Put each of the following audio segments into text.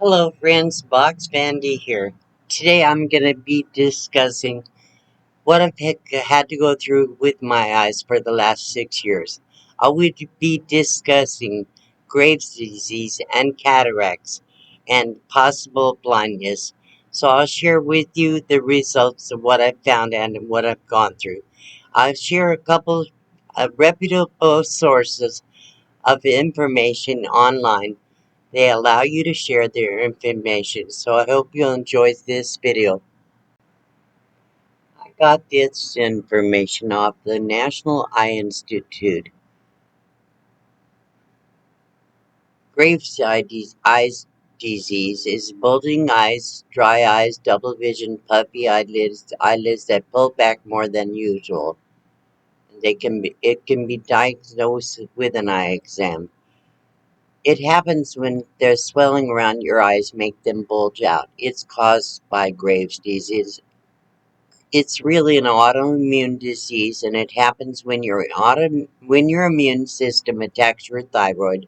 Hello friends, Box Vandy here. Today I'm going to be discussing what had to go through with my eyes for the last 6 years. I would be discussing Graves' disease and cataracts and possible blindness. So I'll share with you the results of what I've found and what I've gone through. I'll share a couple of reputable sources of information online. They allow you to share their information, so I hope you'll enjoy this video. I got this information off the National Eye Institute. Graves' eyes disease is bulging eyes, dry eyes, double vision, puffy eyelids that pull back more than usual. It can be diagnosed with an eye exam. It happens when there's swelling around your eyes make them bulge out. It's caused by Graves' disease. It's really an autoimmune disease, and it happens when when your immune system attacks your thyroid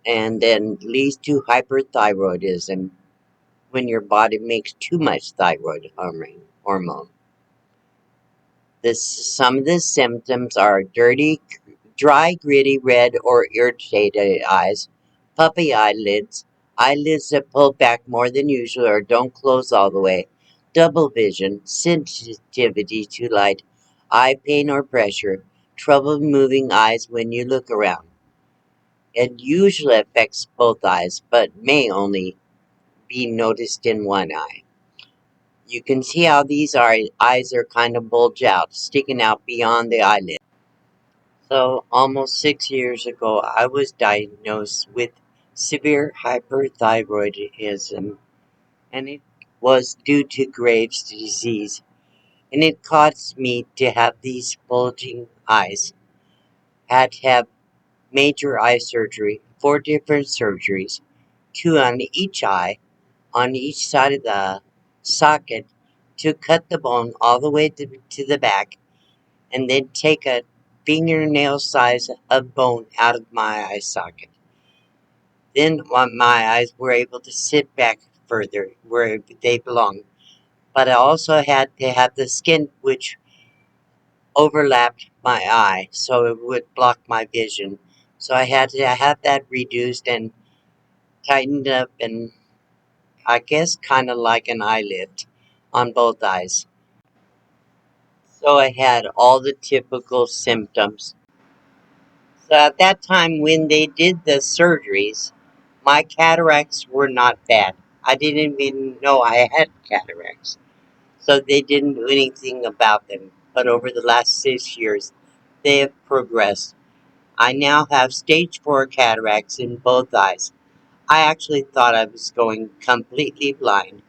and then leads to hyperthyroidism when your body makes too much thyroid hormone. Some of the symptoms are dry, gritty, red, or irritated eyes, puffy eyelids that pull back more than usual or don't close all the way, double vision, sensitivity to light, eye pain or pressure, trouble moving eyes when you look around. It usually affects both eyes, but may only be noticed in one eye. You can see how eyes are kind of bulge out, sticking out beyond the eyelid. So, almost 6 years ago, I was diagnosed with severe hyperthyroidism, and it was due to Graves' disease, and it caused me to have these bulging eyes. Had to have major eye surgery, 4 different surgeries, two on each eye, on each side of the socket, to cut the bone all the way to the back, and then take a fingernail size of bone out of my eye socket. Then my eyes were able to sit back further where they belong. But I also had to have the skin which overlapped my eye so it would block my vision. So I had to have that reduced and tightened up, and I guess kind of like an eye lift on both eyes. So I had all the typical symptoms. So at that time when they did the surgeries, my cataracts were not bad. I didn't even know I had cataracts. So they didn't do anything about them. But over the last 6 years, they have progressed. I now have stage 4 cataracts in both eyes. I actually thought I was going completely blind.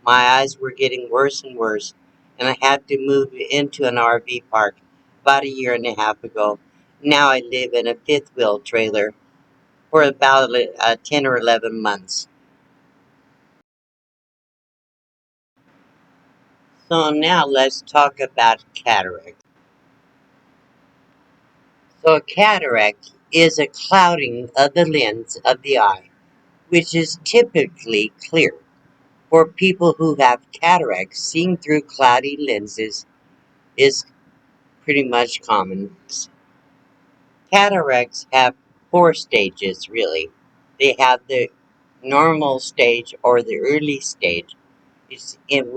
My eyes were getting worse and worse, and I had to move into an RV park about a year and a half ago. Now I live in a fifth wheel trailer for about 10 or 11 months. So now let's talk about cataract. So a cataract is a clouding of the lens of the eye, which is typically clear. For people who have cataracts, seeing through cloudy lenses is pretty much common. Cataracts have 4 stages, really. They have the normal stage or the early stage. It's in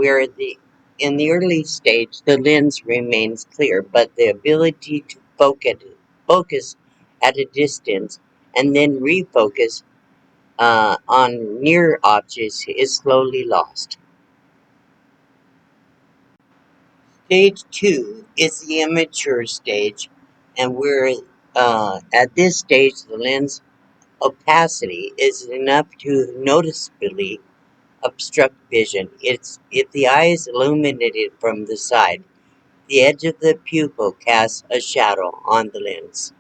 the early stage the lens remains clear, but the ability to focus at a distance and then refocus on near objects is slowly lost. Stage 2 is the immature stage, and we're at this stage the lens opacity is enough to noticeably obstruct vision. It's if the eye is illuminated from the side, the edge of the pupil casts a shadow on the lens.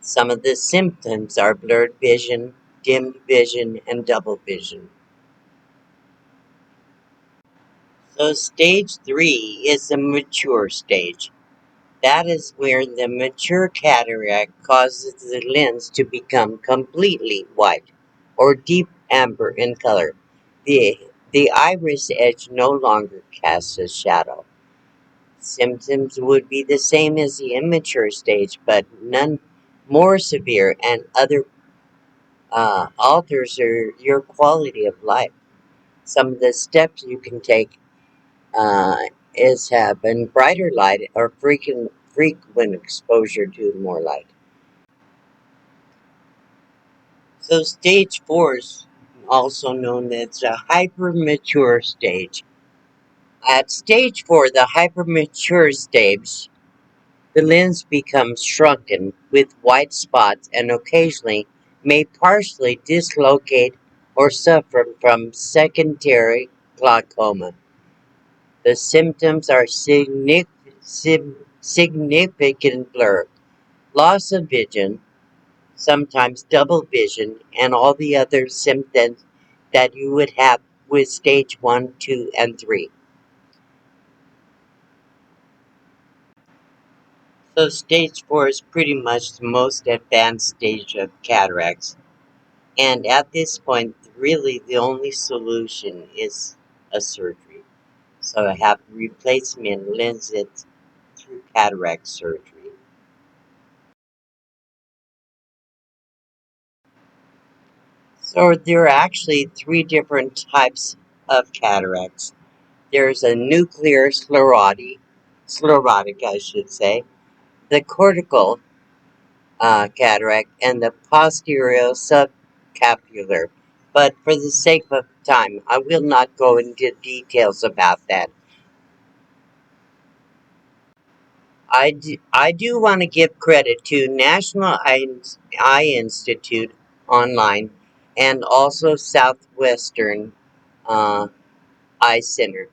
Some of the symptoms are blurred vision, dimmed vision, and double vision. So stage 3 is the mature stage. That is where the mature cataract causes the lens to become completely white or deep amber in color. The, the iris edge no longer casts a shadow. Symptoms would be the same as the immature stage, but none more severe, and other alters your quality of life. Some of the steps you can take uh, is having brighter light or frequent exposure to more light. So stage 4 is also known as a hypermature stage. At stage 4, the hypermature stage, the lens becomes shrunken with white spots and occasionally may partially dislocate or suffer from secondary glaucoma. The symptoms are significant blur, loss of vision, sometimes double vision, and all the other symptoms that you would have with stage 1, 2, and 3. So, stage 4 is pretty much the most advanced stage of cataracts. And at this point, really the only solution is a surgery. So, I have replacement lenses through cataract surgery. So, there are actually three different types of cataracts. There's a nuclear sclerotic, I should say, the cortical cataract, and the posterior subcapular. But for the sake of time, I will not go into details about that. I do want to give credit to National Eye Institute online and also Southwestern uh, Eye Center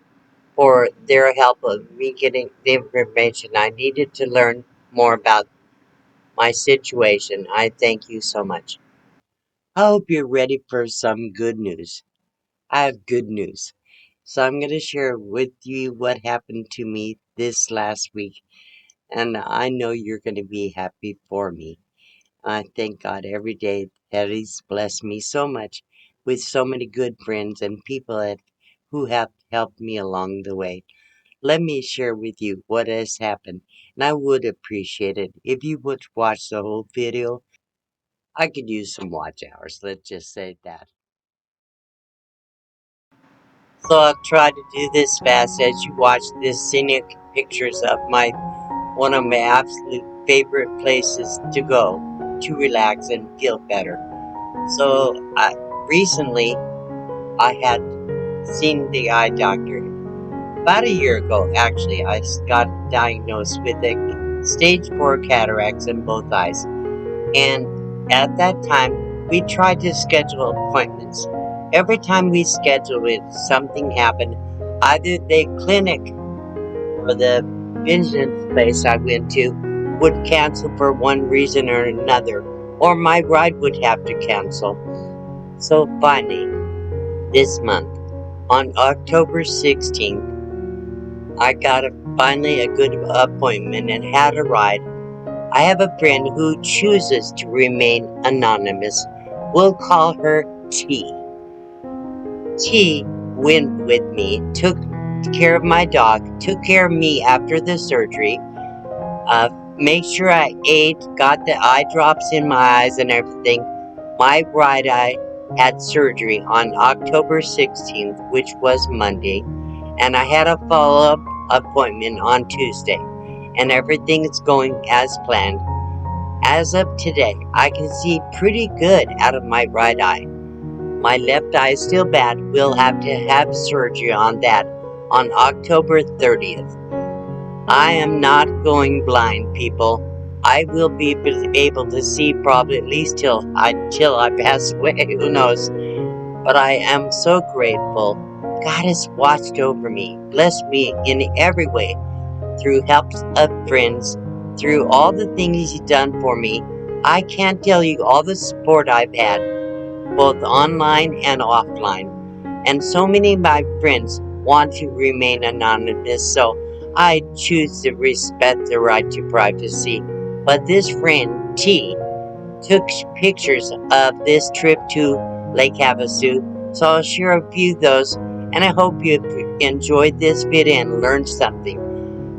for their help of me getting the information I needed to learn more about my situation. I thank you so much. I hope you're ready for some good news. I have good news. So I'm going to share with you what happened to me this last week, and I know you're going to be happy for me. I thank God every day that He's blessed me so much with so many good friends and people who have helped me along the way. Let me share with you what has happened, and I would appreciate it if you would watch the whole video. I could use some watch hours, let's just say that. So I'll try to do this fast as you watch this scenic pictures of my one of my absolute favorite places to go to relax and feel better. So recently I had seen the eye doctor. About a year ago, actually, I got diagnosed with a stage 4 cataracts in both eyes. And at that time, we tried to schedule appointments. Every time we scheduled it, something happened. Either the clinic or the vision place I went to would cancel for one reason or another, or my ride would have to cancel. So finally, this month, on October 16th, I got finally a good appointment and had a ride. I have a friend who chooses to remain anonymous. We'll call her T. T went with me, took care of my dog, took care of me after the surgery, uh, made sure I ate, got the eye drops in my eyes and everything. My right eye had surgery on October 16th, which was Monday, and I had a follow up appointment on Tuesday, and everything is going as planned. As of today, I can see pretty good out of my right eye. My left eye is still bad. We'll have to have surgery on that on October 30th. I am not going blind, people. I will be able to see probably at least till I pass away. Who knows? But I am so grateful. God has watched over me, blessed me in every way, through helps of friends, through all the things He's done for me. I can't tell you all the support I've had, both online and offline. And so many of my friends want to remain anonymous, so I choose to respect the right to privacy. But this friend, T, took pictures of this trip to Lake Havasu. So I'll share a few of those, and I hope you enjoyed this video and learned something.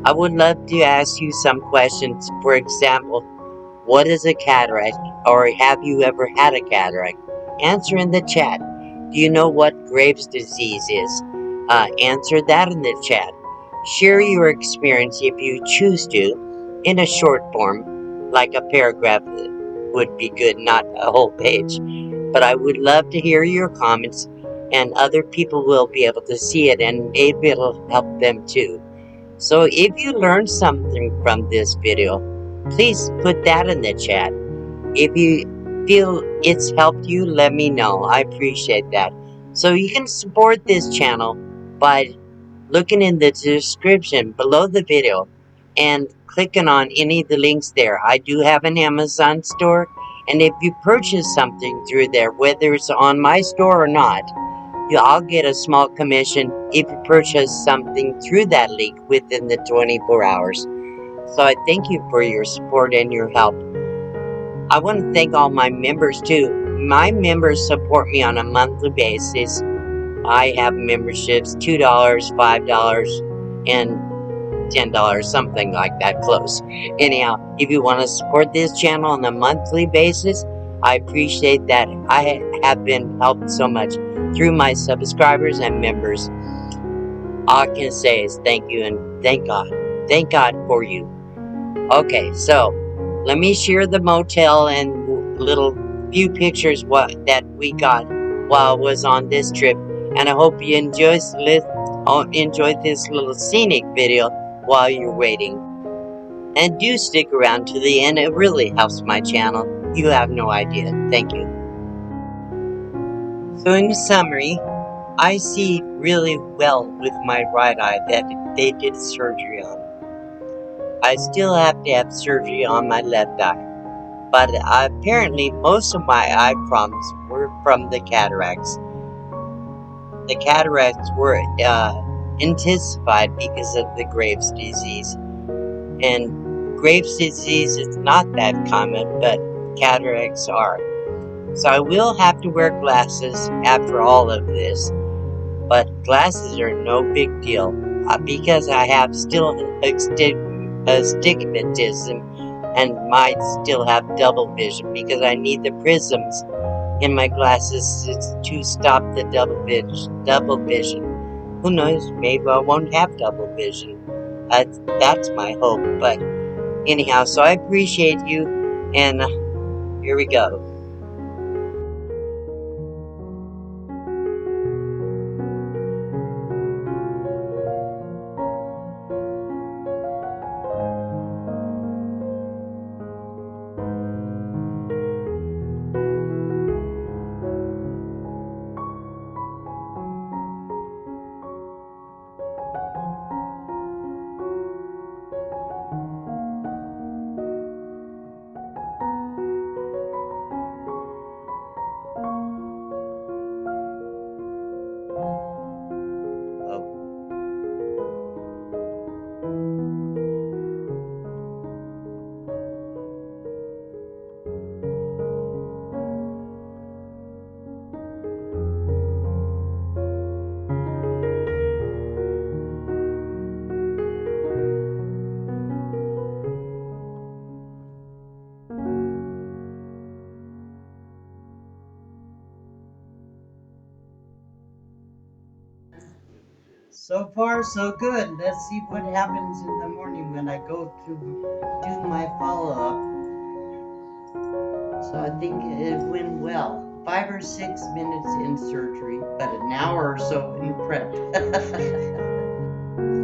I would love to ask you some questions. For example, what is a cataract? Or have you ever had a cataract? Answer in the chat. Do you know what Graves' disease is? Answer that in the chat. Share your experience if you choose to in a short form, like a paragraph would be good, not a whole page. But I would love to hear your comments, and other people will be able to see it, and maybe it'll help them too. So if you learned something from this video, please put that in the chat. If you feel it's helped you, let me know. I appreciate that. So you can support this channel by looking in the description below the video and clicking on any of the links there. I do have an Amazon store, and if you purchase something through there, whether it's on my store or not, I'll get a small commission if you purchase something through that link within the 24 hours. So I thank you for your support and your help. I want to thank all my members too. My members support me on a monthly basis. I have memberships $2, $5, and $10, something like that, close. Anyhow, if you want to support this channel on a monthly basis, I appreciate that. I have been helped so much through my subscribers and members. All I can say is thank you and thank God. Thank God for you. Okay, so let me share the motel and little few pictures that we got while I was on this trip, and I hope you enjoy this little scenic video while you're waiting. And do stick around to the end; it really helps my channel. You have no idea. Thank you. So in summary, I see really well with my right eye that they did surgery on. I still have to have surgery on my left eye. But apparently most of my eye problems were from the cataracts. The cataracts were intensified because of the Graves' disease. And Graves' disease is not that common, but cataracts are. So I will have to wear glasses after all of this. But glasses are no big deal because I have still astigmatism and might still have double vision because I need the prisms in my glasses to stop the double vision. Who knows? Maybe I won't have double vision. That's my hope. But anyhow, so I appreciate you, and here we go. Oh. So far, so good. Let's see what happens in the morning when I go to do my follow-up. So I think it went well. 5 or 6 minutes in surgery, but an hour or so in prep.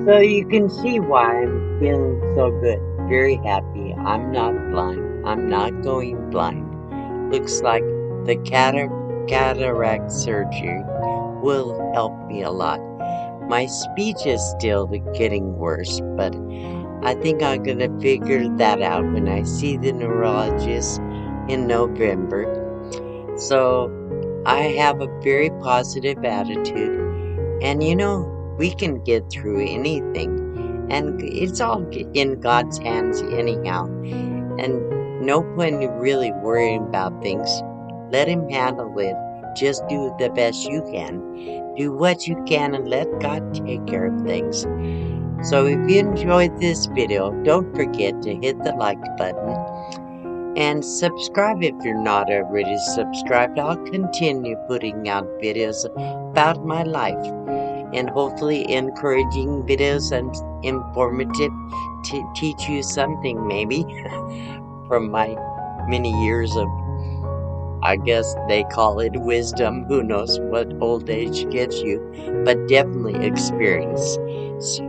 So you can see why I'm feeling so good. Very happy. I'm not blind. I'm not going blind. Looks like the cataract surgery will help me a lot. My speech is still getting worse, but I think I'm gonna figure that out when I see the neurologist in November. So I have a very positive attitude, and we can get through anything, and it's all in God's hands anyhow, and no point in really worrying about things. Let him handle it. just do the best you can. Do what you can and let God take care of things. So if you enjoyed this video, don't forget to hit the like button and subscribe if you're not already subscribed. I'll continue putting out videos about my life and hopefully encouraging videos and informative to teach you something maybe from my many years of, I guess they call it wisdom. Who knows what old age gives you, but definitely experience. So